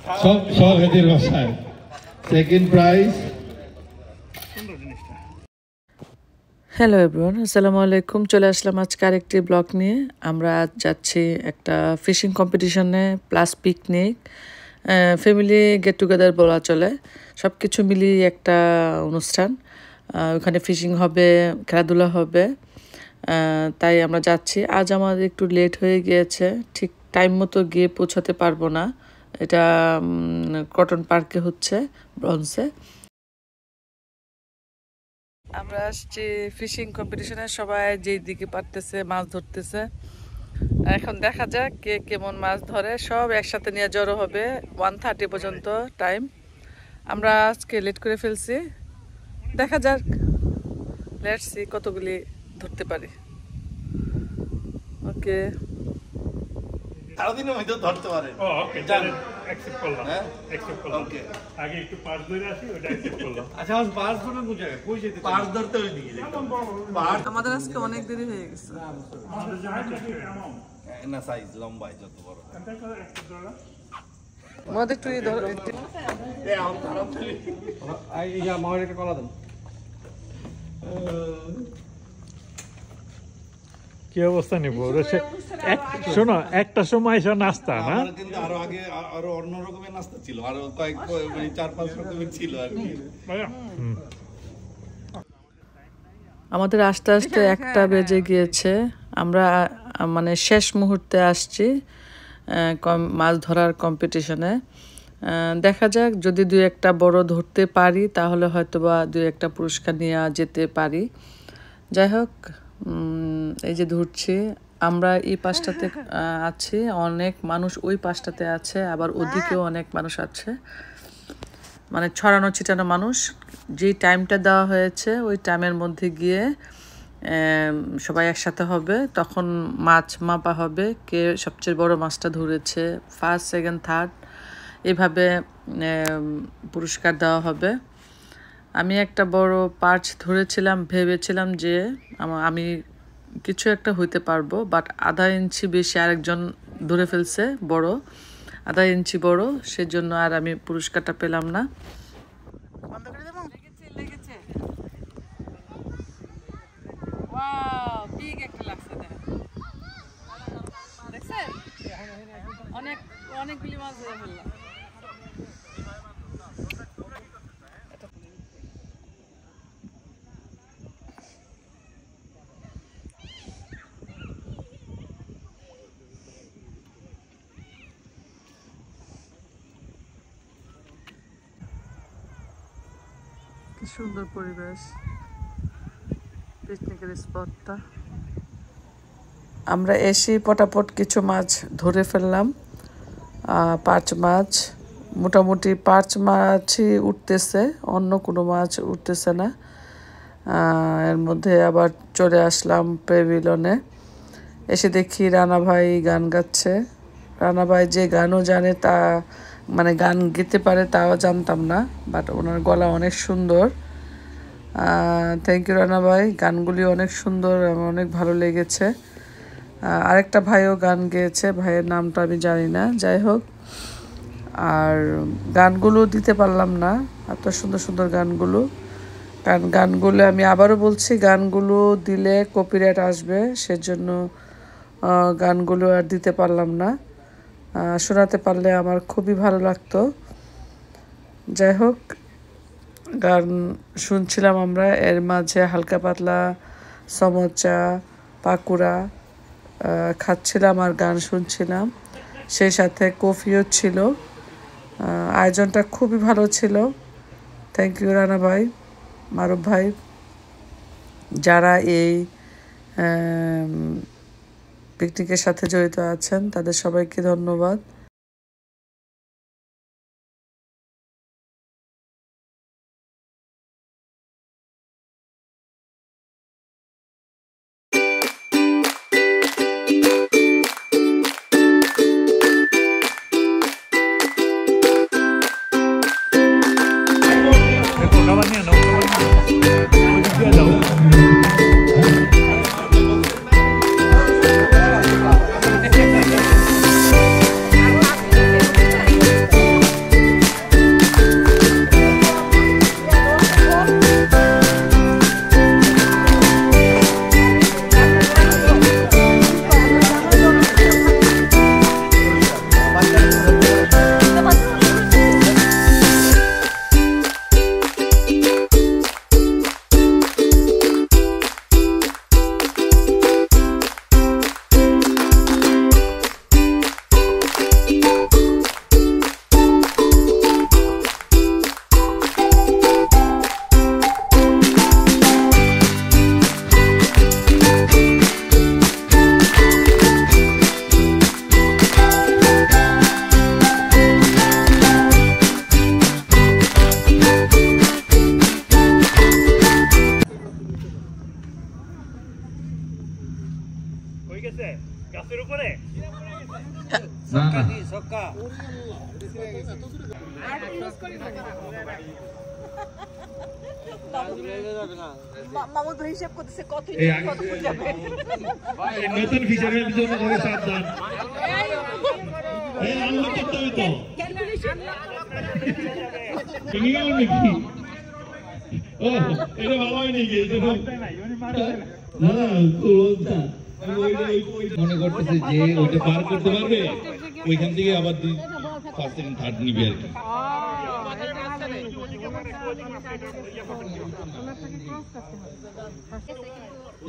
সব হাতির বাসায় সেকেন্ড প্রাইজ। হ্যালো এভরিওয়ান, আসসালামু আলাইকুম। চলে আসলাম আজকে আরেকটি ব্লগ নিয়ে। আমরা আজ যাচ্ছি একটা ফিশিং কম্পিটিশনে plus picnic, family get together বলা চলে। সব কিছু মিলিয়ে একটা অনুষ্ঠান। ওখানে ফিশিং হবে, খেলাধুলা হবে, তাই আমরা যাচ্ছি। আজ আমাদের একটু লেট হয়ে গিয়েছে, ঠিক টাইম মতো গিয়ে পৌঁছাতে পারবো না। এটা কটন পার্কে হচ্ছে, ব্রঞ্জে। আমরা আসছি ফিশিং কম্পিটিশনে, সবাই যেই দিকে পারতেছে মাছ ধরতেছে। এখন দেখা যাক কে কেমন মাছ ধরে। সব একসাথে নিয়ে জড়ো হবে 1:30 পর্যন্ত টাইম। আমরা আজকে লেট করে ফেলছি, দেখা যাক লেটস সি কতগুলি ধরতে পারি। ওকে, সারাদিনের মধ্যে ধরতে পারে। ওকে, তাহলে অ্যাকসেপ্ট করলাম। হ্যাঁ, অ্যাকসেপ্ট করলাম। ওকে, আগে একটু পার্স ধরে আসি, ওটা অ্যাকসেপ্ট করলাম। আচ্ছা, আমার পার্স ধরে কোন জায়গায়? কই যেতে? পার্স ধরতে ওই দিকে যেতে। পার্স আমাদের আজকে অনেক দেরি হয়ে গেছে। না, সাইজ লম্বাই যত বড়। আমাদের একটু ধর, এ আম তারাম চলি। এই যা মায়ের একটা কলা দেন। কি অবস্থা নিব? শোনো, একটা সময় এসে নাস্তা না, আমার কিন্তু আরো আগে আরো অন্য রকমের নাস্তা ছিল, আরো কয়েক 4-5 রকমের ছিল আর কি। আমাদের আস্তে আস্তে 1টা বেজে গিয়েছে। আমরা মানে শেষ মুহূর্তে আসছি মাছ ধরার কম্পিটিশনে। দেখা যাক, যদি 2-1টা বড় ধরতে পারি তাহলে হয়তোবা 2-1টা পুরস্কার নিয়ে যেতে পারি। যাই হোক, এই যে ধরছি। আমরা এই পাশটাতে আছি, অনেক মানুষ ওই পাশটাতে আছে, আবার ওদিকেও অনেক মানুষ আছে, মানে ছড়ানো ছিটানো মানুষ। যেই টাইমটা দেওয়া হয়েছে ওই টাইমের মধ্যে গিয়ে সবাই একসাথে হবে, তখন মাছ মাপা হবে, কে সবচেয়ে বড় মাছটা ধরেছে, ফার্স্ট, সেকেন্ড, থার্ড, এভাবে পুরস্কার দেওয়া হবে। আমি একটা বড় পার্চ ধরেছিলাম, ভেবেছিলাম যে আমি কিছু একটা হইতে পারবো, বাট 1/2 ইঞ্চি বেশি আরেকজন ধরে ফেলছে, বড় 1/2 ইঞ্চি বড়, সেজন্য আর আমি পুরস্কারটা পেলাম না। অনেকগুলি মাছ ধরে ফেললাম। কি সুন্দর পরিবেশ, পিকনিকের স্পটটা। আমরা এসে পটাপট কিছু মাছ ধরে ফেললাম। পার্চ মাছ, মোটামুটি পার্চ মাছই উঠতেছে, অন্য কোনো মাছ উঠতেছে না। এর মধ্যে আবার চলে আসলাম প্যাভিলনে। এসে দেখি রানা ভাই গান গাচ্ছে। রানা ভাই যে গানও জানে, তা মানে গান গেতে পারে তাও জানতাম না, বাট ওনার গলা অনেক সুন্দর। থ্যাংক ইউ রানা ভাই, গানগুলি অনেক সুন্দর, আমার অনেক ভালো লেগেছে। আরেকটা ভাইও গান গেয়েছে, ভাইয়ের নামটা আমি জানি না। যাই হোক, আর গানগুলো দিতে পারলাম না, এত সুন্দর সুন্দর গানগুলো। কারণ গানগুলো আমি আবারও বলছি, গানগুলো দিলে কপিরাইট আসবে, সেজন্য গানগুলো আর দিতে পারলাম না। শোনাতে পারলে আমার খুবই ভালো লাগতো। যাই হোক, গান শুনছিলাম আমরা, এর মাঝে হালকা পাতলা সমোচা, পাকুড়া খাচ্ছিলাম আর গান শুনছিলাম, সেই সাথে কফিও ছিল। আয়োজনটা খুবই ভালো ছিল। থ্যাংক ইউ রানা ভাই, মারুফ ভাই, যারা এই পিকনিকের সাথে জড়িত আছেন তাদের সবাইকে ধন্যবাদ। মামুদ হিসাব করতেছে কত যাবে নতুন ফিশারের জন্য করে সাবধান এই আনলক করতে হবে তো ভেঙে গেল নাকি ও এটা ভালোই নাকি মনে করতেছে যে ওইটা পার করতে পারবে ওইখান থেকে আবার ফার্স্ট সেকেন্ড থার্ড নিবে আর কি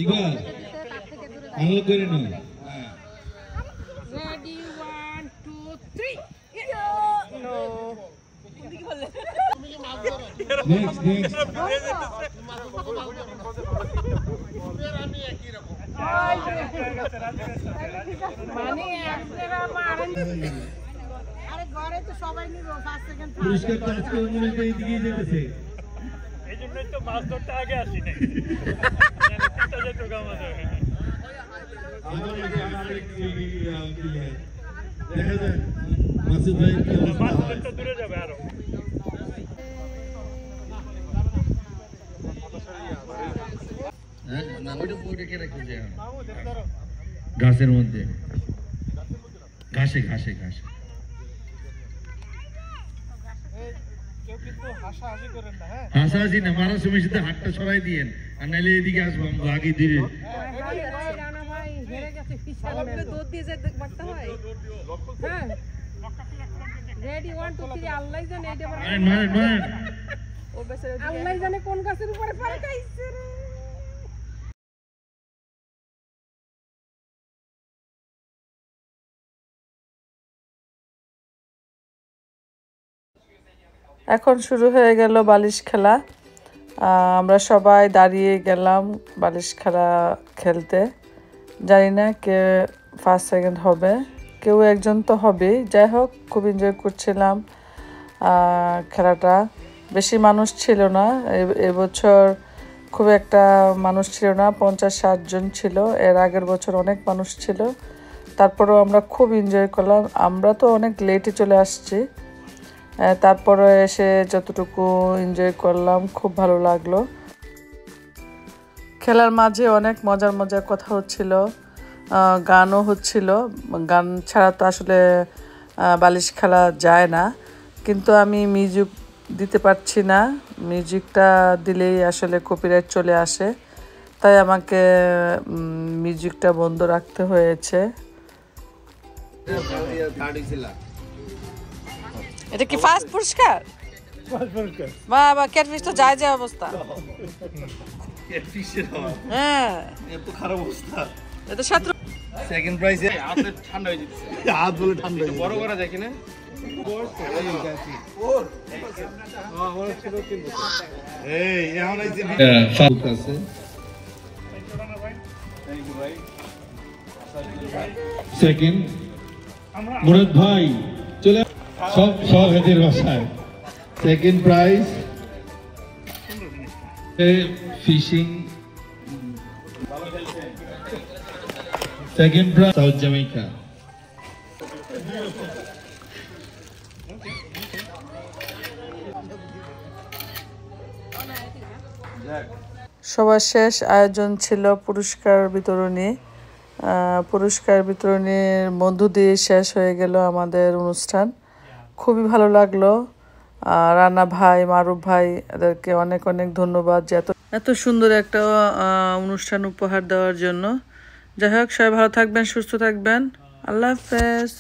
ইকবাল আনলক করে নাও রেডি 1 2 3 নো নেক্সট মানে একরা মারেন আরে ঘরে তো সবাই নিব ফার্স্ট সেকেন্ড পুরস্কার তো আজকে অনুমতি দিকে যেতেছে এই জন্যই তো মাছ ধরতে আগে আসি নাই তিনটা যে টোকা মাছ হয় দেখা যায় মাসুদ ভাই মাছ ধরতে দূরে যাবে আরো ঘাসের মধ্যে ঘাসে ঘাসে ঘাসে হাসাহাসি না মারার সময় সাথে হাতটা সরাই দিয়েন আর নাইলে এদিকে আসবো আমরা আগে ধীরে রানা ভাই হেরে গেছে ফিশার দুধ দিয়ে যেতে পারতে হয় হ্যাঁ রেডি 1 2 3 আল্লাহ জানে এইটা মারেন ও বেচারা আল্লাহ জানে কোন গাছের উপরে পড়ে খাইছে রে এখন শুরু হয়ে গেল বালিশ খেলা আমরা সবাই দাঁড়িয়ে গেলাম বালিশ খেলা খেলতে জানি না কে ফার্স্ট সেকেন্ড হবে কেউ একজন তো হবেই যাই হোক খুব এনজয় করছিলাম খেলাটা বেশি মানুষ ছিল না এবছর খুব একটা মানুষ ছিল না 50-60 জন ছিল এর আগের বছর অনেক মানুষ ছিল তারপরেও আমরা খুব এনজয় করলাম আমরা তো অনেক লেটে চলে আসছি তারপরে এসে যতটুকু এনজয় করলাম খুব ভালো লাগলো খেলার মাঝে অনেক মজার কথা হচ্ছিল গানও হচ্ছিল গান ছাড়া তো আসলে বালিশ খেলা যায় না কিন্তু আমি মিউজিক দিতে পারছি না মিউজিকটা দিলেই আসলে কপিরাইট চলে আসে তাই আমাকে মিউজিকটা বন্ধ রাখতে হয়েছে এটা কি ফার্স্ট পুরস্কার বাবা ক্যাটফিশ তো যায় অবস্থা হ্যাঁ এত খারাপ অবস্থা এটা শত্রু সেকেন্ড প্রাইজে হাত ঠান্ডা হয়ে যাচ্ছে হাত বলে ঠান্ডা হয়ে বড় করা যায় কিনা এই এখন এই যে ফাউক আছে সেকেন্ড মুরাদ ভাই চলে সব হেদের বাসায় second prize fishing second prize south Jamaica সবার শেষ আয়োজন ছিল পুরস্কার বিতরণী পুরস্কার বিতরণীর মধ্য দিয়ে শেষ হয়ে গেল আমাদের অনুষ্ঠান খুবই ভালো লাগলো রানা ভাই মারুফ ভাই এদেরকে অনেক ধন্যবাদ যে এত সুন্দর একটা অনুষ্ঠান উপহার দেওয়ার জন্য যাই হোক সবাই ভালো থাকবেন সুস্থ থাকবেন আল্লাহ হাফেজ